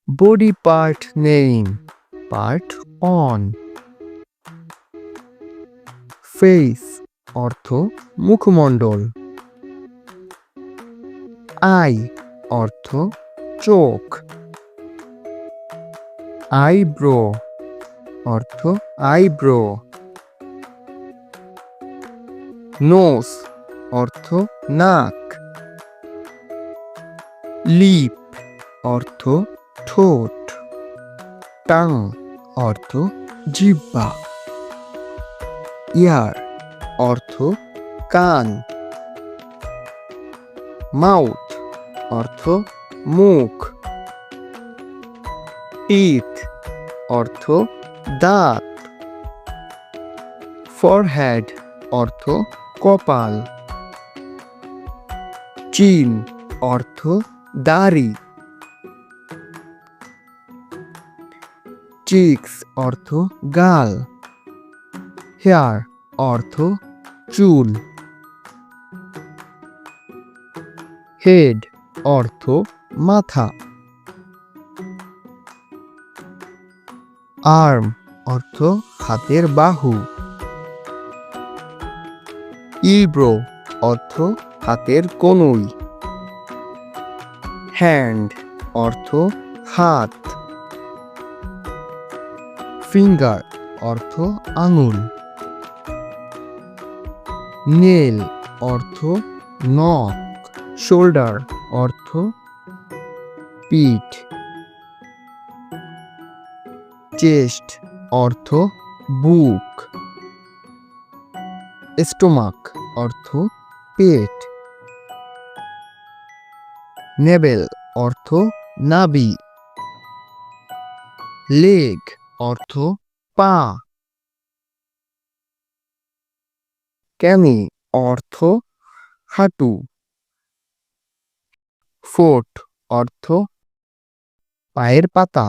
Body part name. Part on. Face অর্থ মুখমণ্ডল। I অর্থ চোখ। আইব্রো অর্থ আইব্রো। নোজ অর্থ নাক। লিপ অর্থ ঠোঁট। টাং অর্থ জিহ্বা। ইয়ার অর্থ কান। মাউথ অর্থ মুখ। টিথ অর্থ দাঁত। ফরহেড অর্থ কপাল। চিন অর্থ দাড়ি। চিকস অর্থ গাল। হেয়ার অর্থ চুল। হেড অর্থ মাথা। আর্ম অর্থ হাতের বাহু। ইলব্রো অর্থ হাতের কনুই। হ্যান্ড অর্থ হাত। ফিঙ্গার অর্থ আঙুল। নেল অর্থ নখ। শোল্ডার অর্থ পিঠ। চেস্ট অর্থ বুক। স্টোমাক অর্থ পেট। নেবেল অর্থ নাভি। লেগ অর্থ পা। ক্যানি অর্থ হাঁটু। ফোট অর্থ পায়ের পাতা।